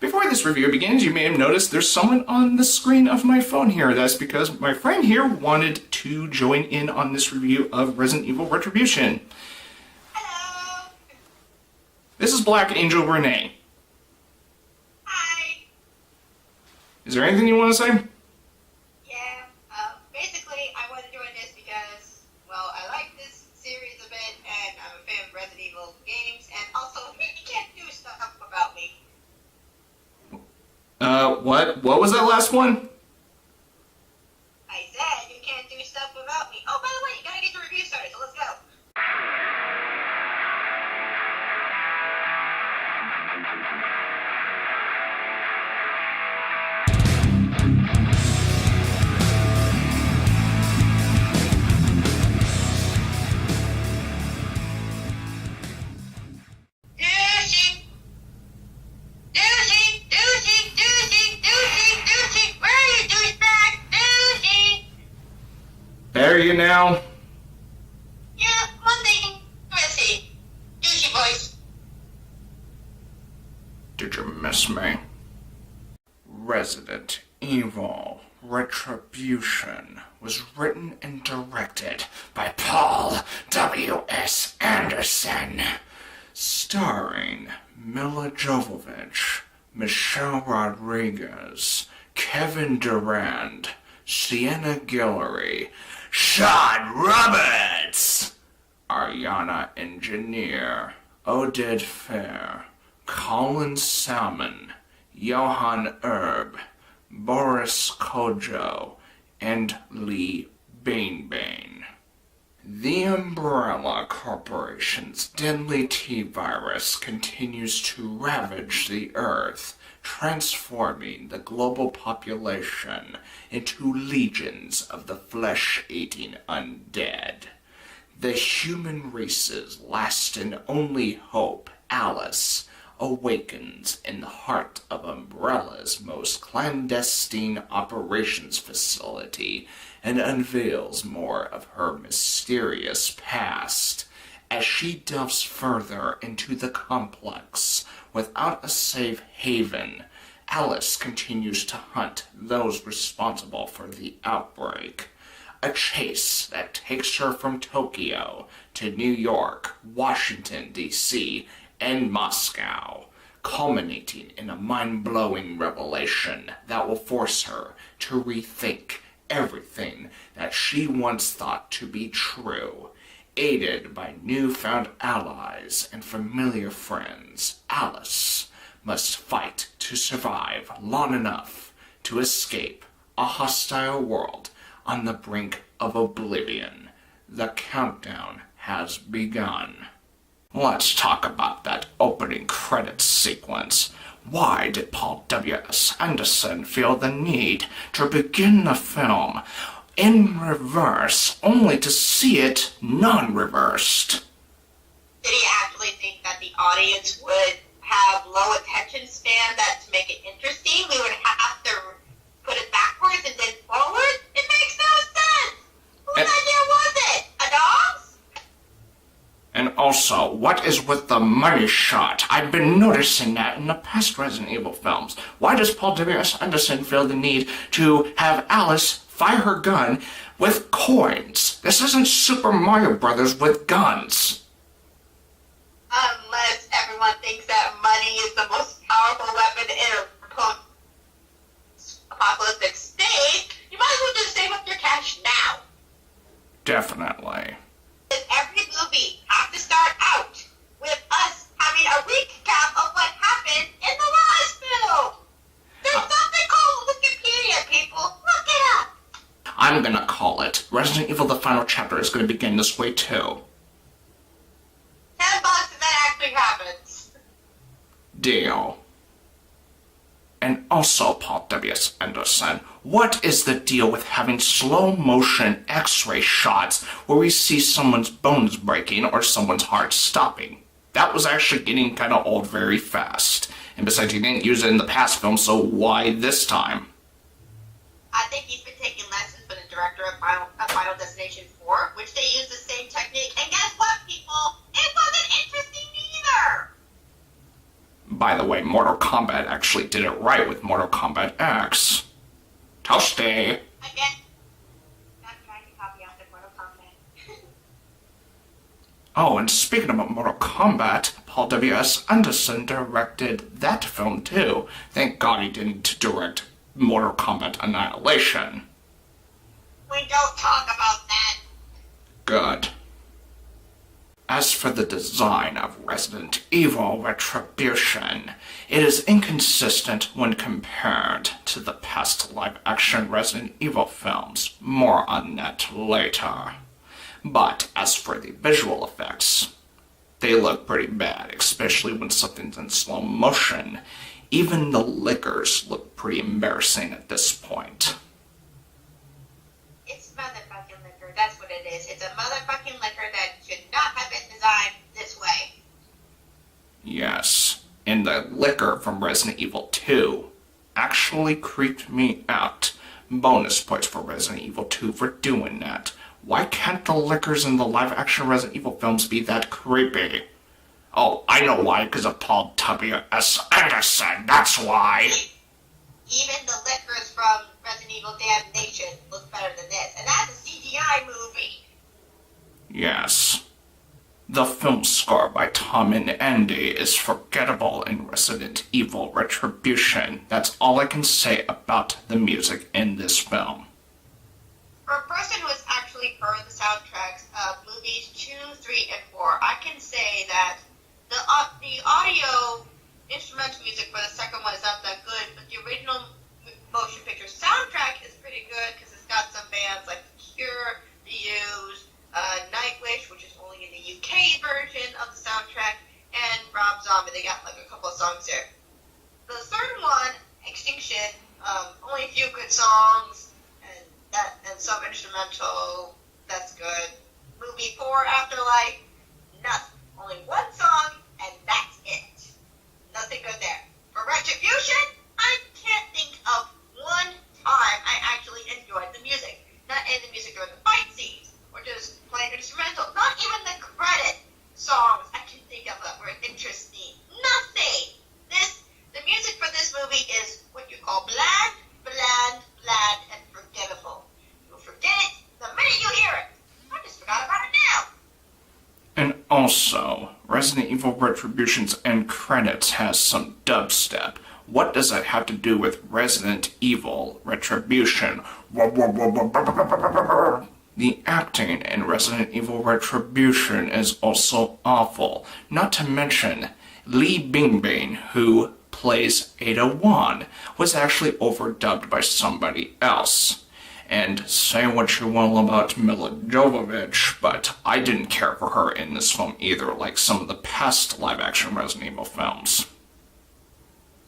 Before this review begins, you may have noticed there's someone on the screen of my phone here. That's because my friend here wanted to join in on this review of Resident Evil Retribution. Hello. This is BlackAngelReinae. Hi. Is there anything you want to say? Yeah, basically I want to join this because, well, I like this series a bit, and I'm a fan of Resident Evil games, and also, he can't do stuff about me. What was that last one? I said you can't do stuff without me. Oh, by the way, you gotta get the review started, so let's go. There you now. Yeah, one thing. Let's see. Douchey voice. Did you miss me? Resident Evil Retribution was written and directed by Paul W.S. Anderson, starring Mila Jovovich, Michelle Rodriguez, Kevin Durand, Sienna Guillory, Sean Roberts, Ariana Engineer, Oded Fair, Colin Salmon, Johan Erb, Boris Kojo, and Lee Banebane. The Umbrella Corporation's deadly T-virus continues to ravage the Earth, transforming the global population into legions of the flesh-eating undead. The human race's last and only hope, Alice, awakens in the heart of Umbrella's most clandestine operations facility and unveils more of her mysterious past. As she delves further into the complex, without a safe haven, Alice continues to hunt those responsible for the outbreak. A chase that takes her from Tokyo to New York, Washington, D.C., and Moscow, culminating in a mind-blowing revelation that will force her to rethink everything that she once thought to be true. Aided by newfound allies and familiar friends, Alice must fight to survive long enough to escape a hostile world on the brink of oblivion. The countdown has begun. Let's talk about that opening credits sequence. Why did Paul W.S. Anderson feel the need to begin the film in reverse, only to see it non-reversed? Did he actually think that the audience would have low attention span, that to make it interesting, we would have to put it backwards and then forward? It makes no sense! Whose idea was it? A dog's? And also, what is with the money shot? I've been noticing that in the past Resident Evil films. Why does Paul W.S. Anderson feel the need to have Alice fire her gun with coins? This isn't Super Mario Brothers with guns. Unless everyone thinks that money is the most powerful weapon in a post-apocalyptic state, you might as well just save up your cash now. Definitely. Every movie has to start out with us having a recap of what happened in the last film. There's something called Wikipedia, people. Look it up. I'm gonna call it. Resident Evil The Final Chapter is gonna begin this way too. $10 if that actually happens. Deal. And also, Paul W.S. Anderson, what is the deal with having slow-motion X-ray shots where we see someone's bones breaking or someone's heart stopping? That was actually getting kind of old very fast. And besides, you didn't use it in the past film, so why this time? I think he's been taking lessons from the director of Final Destination 4, which they used the same technique. And guess what, people? It wasn't interesting either. By the way, Mortal Kombat actually did it right with Mortal Kombat X. Toasty! Again, not trying to copy after Mortal Kombat. Oh, and speaking about Mortal Kombat, Paul W.S. Anderson directed that film too. Thank God he didn't direct Mortal Kombat Annihilation. We don't talk about that. Good. As for the design of Resident Evil Retribution, it is inconsistent when compared to the past live-action Resident Evil films. More on that later. But as for the visual effects, they look pretty bad, especially when something's in slow motion. Even the lickers look pretty embarrassing at this point. It's motherfucking liquor, that's what it is. It's a motherfucking liquor that should not have been designed this way. Yes, and the liquor from Resident Evil 2 actually creeped me out. Bonus points for Resident Evil 2 for doing that. Why can't the liquors in the live-action Resident Evil films be that creepy? Oh, I know why, because of Paul W.S. Anderson, that's why! Even the liquors from Resident Evil Damnation look better than this, and that's a CGI movie! Yes. The film score by Tom and Andy is forgettable in Resident Evil Retribution. That's all I can say about the music in this film. For a person who has actually heard the soundtracks of movies 2, 3, and 4, I can say that the audio instrumental music for the second one is not that good, but the original motion picture soundtrack is pretty good because it's got some bands like The Cure, The Used, Nightwish, which is only in the UK version of the soundtrack, and Rob Zombie. They got like a couple of songs there. The third one, Extinction, only a few good songs, and some instrumental, that's good. Movie 4, Afterlife, nothing. Only one song, and that's it. Nothing good there. For Retribution, I can't think of one time I actually enjoyed the music. Not in the music during the fight scenes, or just playing instrumental. Not even the credit songs I can think of that were interesting. Nothing! The music for this movie is what you call bland, and forgettable. You'll forget it the minute you hear it. I just forgot about it now. And also, Resident Evil Retribution's end credits has some dubstep. What does that have to do with Resident Evil Retribution? The acting in Resident Evil Retribution is also awful. Not to mention, Li Bingbing, who plays Ada Wong, was actually overdubbed by somebody else. And say what you will about Mila Jovovich, but I didn't care for her in this film either, like some of the past live-action Resident Evil films.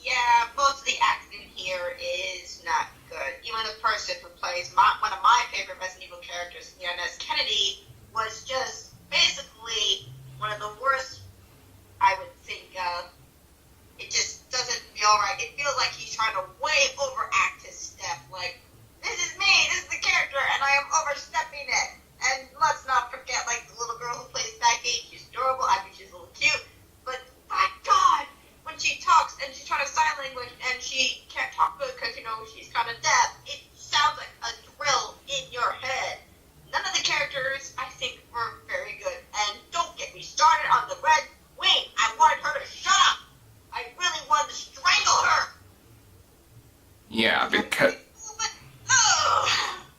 Yeah, most of the acting here is not good. Even the person who plays one of my favorite Resident Evil characters, Inez Kennedy, was just basically one of the worst I would think of. It just doesn't feel right. It feels like he's trying to way overact his step, like, this is me, this is the character, and I am overstepping it. And let's not forget, like, the little girl who plays Becky, she's adorable, I think she's a little cute, but my God, when she talks and she's trying to sign language and she can't talk good because, she's kind of deaf, it sounds like a drill in your head. None of the characters, I think, were very good. And don't get me started on the Red Wing. I wanted her to shut up. I really wanted to strangle her. Yeah, because...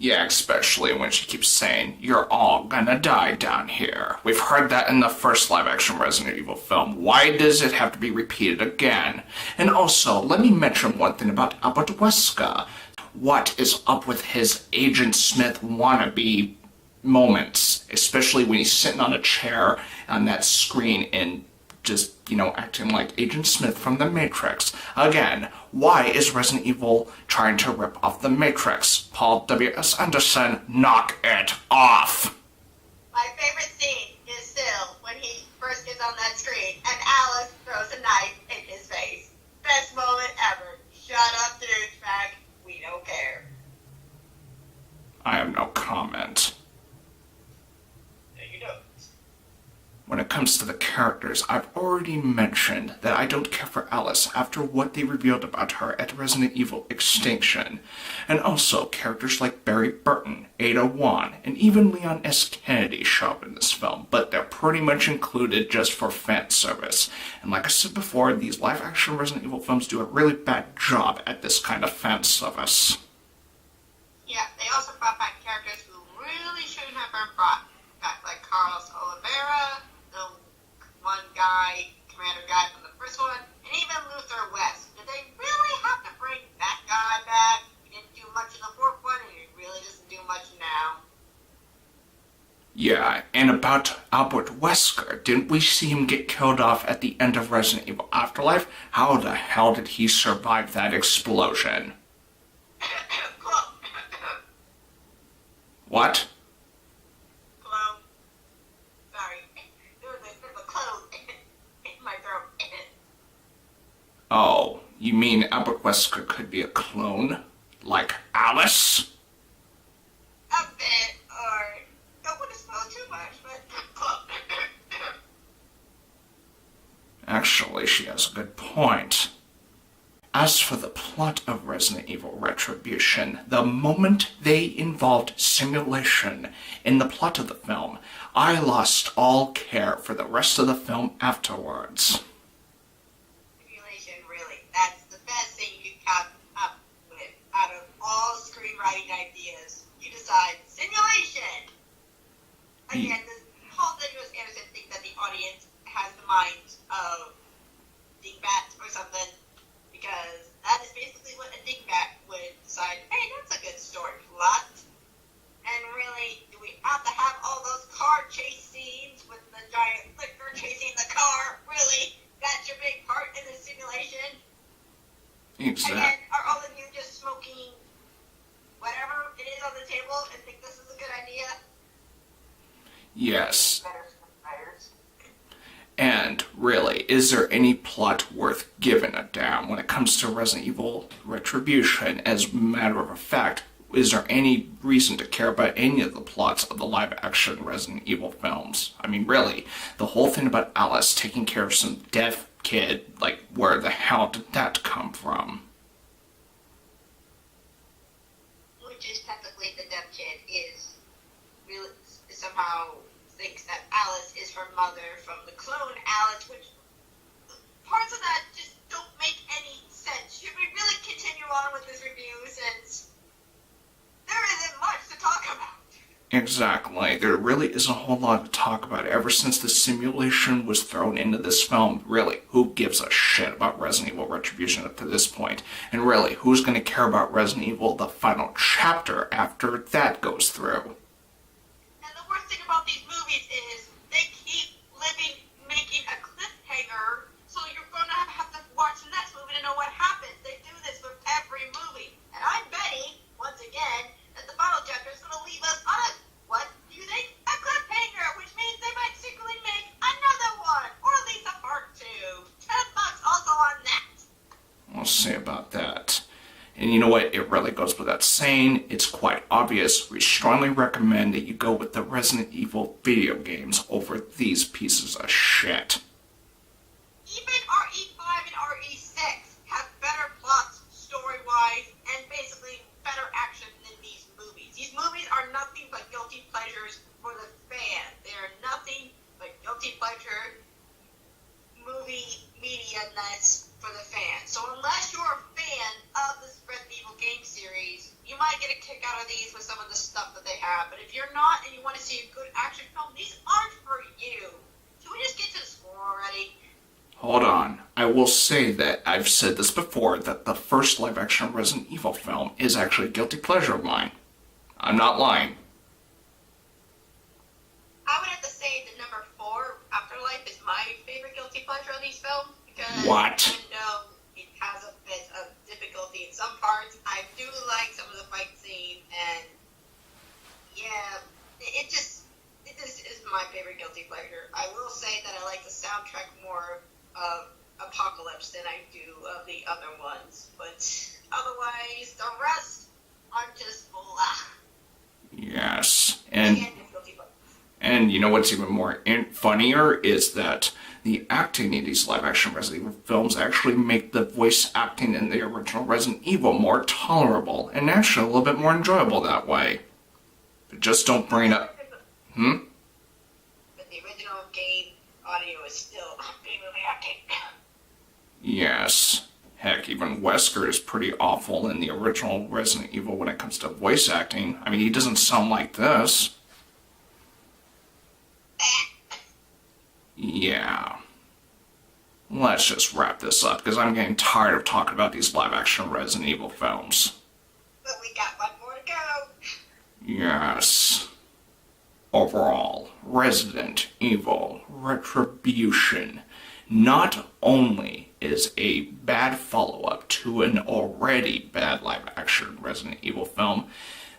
Yeah, especially when she keeps saying, "You're all gonna die down here." We've heard that in the first live-action Resident Evil film. Why does it have to be repeated again? And also, let me mention one thing about Albert Wesker. What is up with his Agent Smith wannabe moments? Especially when he's sitting on a chair on that screen and just, acting like Agent Smith from The Matrix. Again, why is Resident Evil trying to rip off The Matrix? Paul W.S. Anderson, knock it off! My favorite scene is still when he first gets on that screen and Alice throws a knife in his face. Best moment ever. Shut up, douchebag. We don't care. I have no comment. Yeah, you don't. When it comes comes to the characters, I've already mentioned that I don't care for Alice after what they revealed about her at Resident Evil Extinction. And also, characters like Barry Burton, Ada Wong, and even Leon S. Kennedy show up in this film, but they're pretty much included just for fan service. And like I said before, these live-action Resident Evil films do a really bad job at this kind of fan service. Yeah, they also brought back characters who really shouldn't have been brought back, like Carlos Oliveira, the one guy, commander guy from the first one, and even Luther West. Did they really have to bring that guy back? He didn't do much in the fourth one, and he really doesn't do much now. Yeah, and about Albert Wesker, didn't we see him get killed off at the end of Resident Evil Afterlife? How the hell did he survive that explosion? What? Clone. Sorry. There was a clone in my throat. Oh, you mean Albert Wesker could be a clone? Like Alice? A bit, or don't want to spoil too much, but Actually, she has a good point. As for the plot of Resident Evil Retribution, the moment they involved simulation in the plot of the film, I lost all care for the rest of the film afterwards. simulation, really. That's the best thing you can come up with. Out of all screenwriting ideas, you decide simulation! Again, this whole thing was Anderson think that the audience has the mind of dingbats or something. Because that is basically what a dingbat would decide, hey, that's a good story plot. And really, do we have to have all those car chase scenes with the giant flicker chasing the car? Really? That's your big part in the simulation? Exactly. And then are all of you just smoking whatever it is on the table and think this is a good idea? Yes. Better screenwriters. And really, is there any plot worth giving a damn when it comes to Resident Evil Retribution? As a matter of fact, is there any reason to care about any of the plots of the live-action Resident Evil films? I mean, really, the whole thing about Alice taking care of some deaf kid, like, where the hell did that come from? Which is technically the deaf kid is really somehow thinks that Alice is her mother from the clone Alice, which parts of that just don't make any sense. Should we really continue on with this review since there isn't much to talk about? Exactly. There really isn't a whole lot to talk about. Ever since the simulation was thrown into this film, really, who gives a shit about Resident Evil Retribution up to this point? And really, who's going to care about Resident Evil, the final chapter, after that goes through? And the worst thing about these movies is they keep making a cliffhanger, so you're going to have to watch the next movie to know what happens. They do this with every movie. And I'm betting, once again, that the final chapter is going to leave us on a, what do you think? A cliffhanger, which means they might secretly make another one, or at least a part 2. $10 also on that. We'll see about that. And you know what? It really goes without saying. It's quite obvious. We strongly recommend that you go with the Resident Evil video games over these pieces of shit. Even RE5 and RE6 have better plots story-wise and basically better action than these movies. These movies are nothing but guilty pleasures for the fan. They are nothing but guilty pleasure movie media-ness for the fan. So unless you're a fan of this Resident Evil game series, you might get a kick out of these with some of the stuff that they have. But if you're not and you want to see a good action film, these aren't for you. Should we just get to the score already? Hold on. I will say that I've said this before, that the first live-action Resident Evil film is actually a guilty pleasure of mine. I'm not lying. I would have to say the number 4, Afterlife, is my favorite guilty pleasure of these films. Because What? even though it has a bit of difficulty in some parts, I do like some of the fight scene, and yeah, it just is my favorite guilty pleasure. I will say that I like the soundtrack more of Apocalypse than I do of the other ones, but otherwise, the rest are just blah. Yes. And Again, it's guilty pleasure. And you know what's even more funnier is that the acting in these live-action Resident Evil films actually make the voice acting in the original Resident Evil more tolerable and actually a little bit more enjoyable that way. But just don't bring up... But the original game audio is still being really acting. Yes. Heck, even Wesker is pretty awful in the original Resident Evil when it comes to voice acting. I mean, he doesn't sound like this. Yeah. Let's just wrap this up, because I'm getting tired of talking about these live-action Resident Evil films. But we got one more to go. Yes. Overall, Resident Evil Retribution not only is a bad follow-up to an already bad live-action Resident Evil film,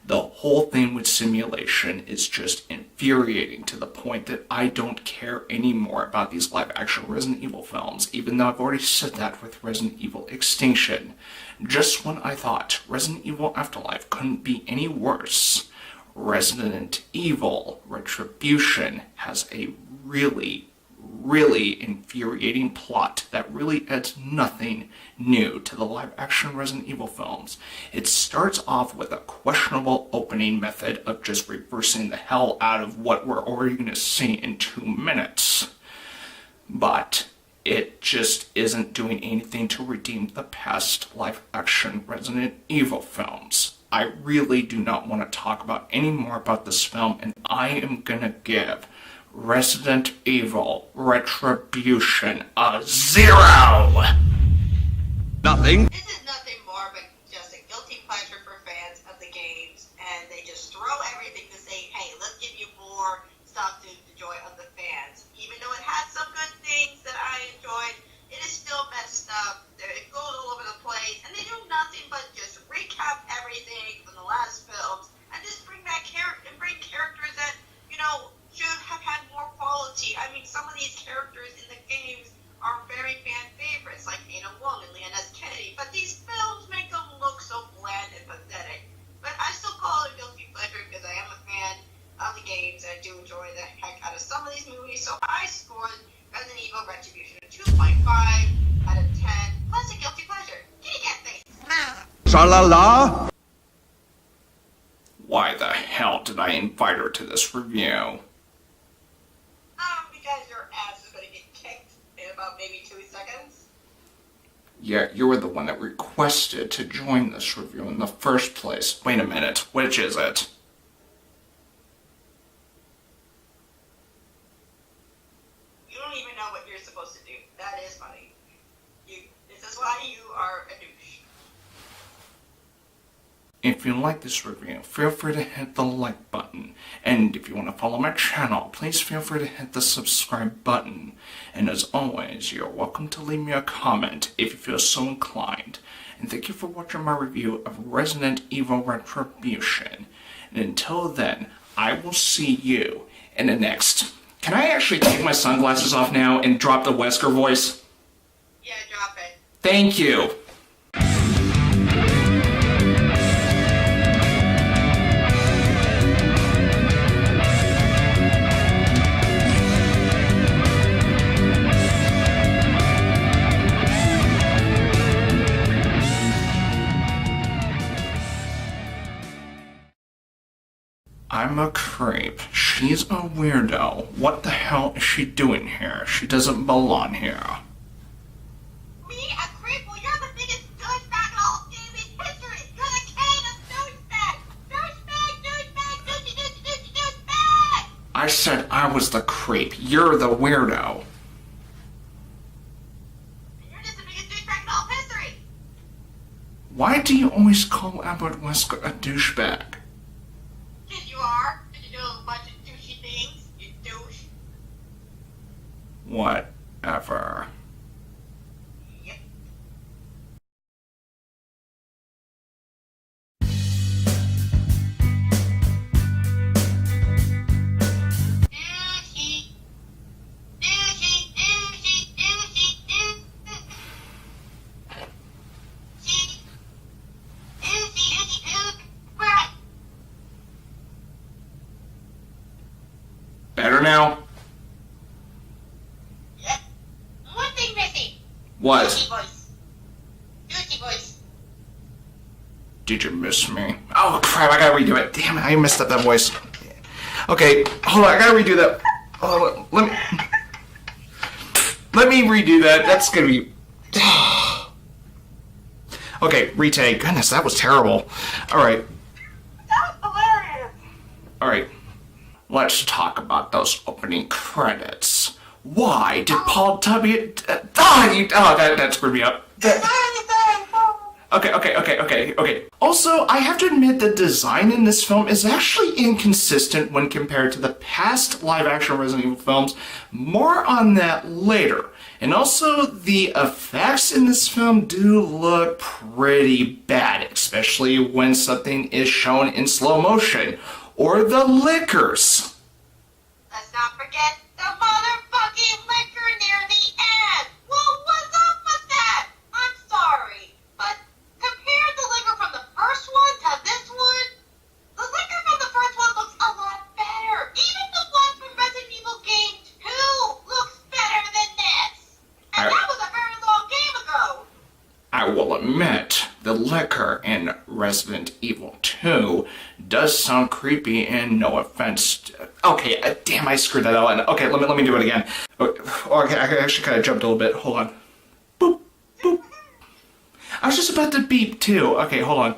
the whole thing with simulation is just infuriating to the point that I don't care anymore about these live-action Resident Evil films, even though I've already said that with Resident Evil Extinction. Just when I thought Resident Evil Afterlife couldn't be any worse, Resident Evil Retribution has a really infuriating plot that really adds nothing new to the live-action Resident Evil films. It starts off with a questionable opening method of just reversing the hell out of what we're already going to see in 2 minutes. But it just isn't doing anything to redeem the past live-action Resident Evil films. I really do not want to talk about any more about this film, and I am going to give Resident Evil Retribution a 0! Nothing. This is nothing more but just a guilty pleasure for fans of the games, and they just throw everything to say, hey, let's give you more stuff to enjoy of the fans. Even though it has some good things that I enjoyed, it is still messed up. It goes all over the place, and they do nothing but just recap everything from the last films, and just bring back characters that, should have had more quality. I mean, some of these characters in the games are very fan favorites, like Ada Wong and Leoness Kennedy, but these films make them look so bland and pathetic. But I still call it a guilty pleasure because I am a fan of the games and I do enjoy the heck out of some of these movies, so I scored Resident Evil Retribution a 2.5 out of 10, plus a guilty pleasure. Kitty cat face. Sha-la-la. Why the hell did I invite her to this review? Because your ass is going to get kicked in about maybe 2 seconds. Yeah, you were the one that requested to join this review in the first place. Wait a minute, which is it? You don't even know what you're supposed to do. That is funny. This is why you are a douche. If you like this review, feel free to hit the like button. And if you want to follow my channel, please feel free to hit the subscribe button. And as always, you're welcome to leave me a comment if you feel so inclined. And thank you for watching my review of Resident Evil Retribution. And until then, I will see you in the next... Can I actually take my sunglasses off now and drop the Wesker voice? Yeah, drop it. Thank you. I'm a creep. She's a weirdo. What the hell is she doing here? She doesn't belong here. Me, a creep? Well, you're the biggest douchebag in all of gaming history. You're the king of douchebag. Douchebag. I said I was the creep. You're the weirdo. You're just the biggest douchebag in all of history. Why do you always call Albert Wesker a douchebag? Yes, you are. You do a bunch of douchey things. You douche. Whatever. Yep. Douchey. Douchey, douchey, douchey, douchey. Douchey, douchey, douchey. now? Yep. One thing missing. What? Juicy voice. Juicy voice. Did you miss me? Oh crap, I gotta redo it. Damn it, I messed up that voice. Okay, hold on, I gotta redo that. Oh, let me redo that. That's gonna be... Okay, retake. Goodness, that was terrible. Alright. That was hilarious. Alright. Let's talk about those opening credits. Why did Paul W... that screwed me up. Okay. Also, I have to admit the design in this film is actually inconsistent when compared to the past live-action Resident Evil films. More on that later. And also, the effects in this film do look pretty bad, especially when something is shown in slow motion. Or the lickers. Let's not forget the motherfucking liquor near the end. What was up with that? I'm sorry, but compare the liquor from the first one to this one. The liquor from the first one looks a lot better. Even the one from Resident Evil Game 2 looks better than this. And that was a very long game ago. I will admit, the liquor in Resident Evil 2 does sound creepy, and no offense. Okay, damn, I screwed that up. Okay, let me do it again. Okay, I actually kind of jumped a little bit. Hold on. Boop, boop. I was just about to beep too. Okay, hold on.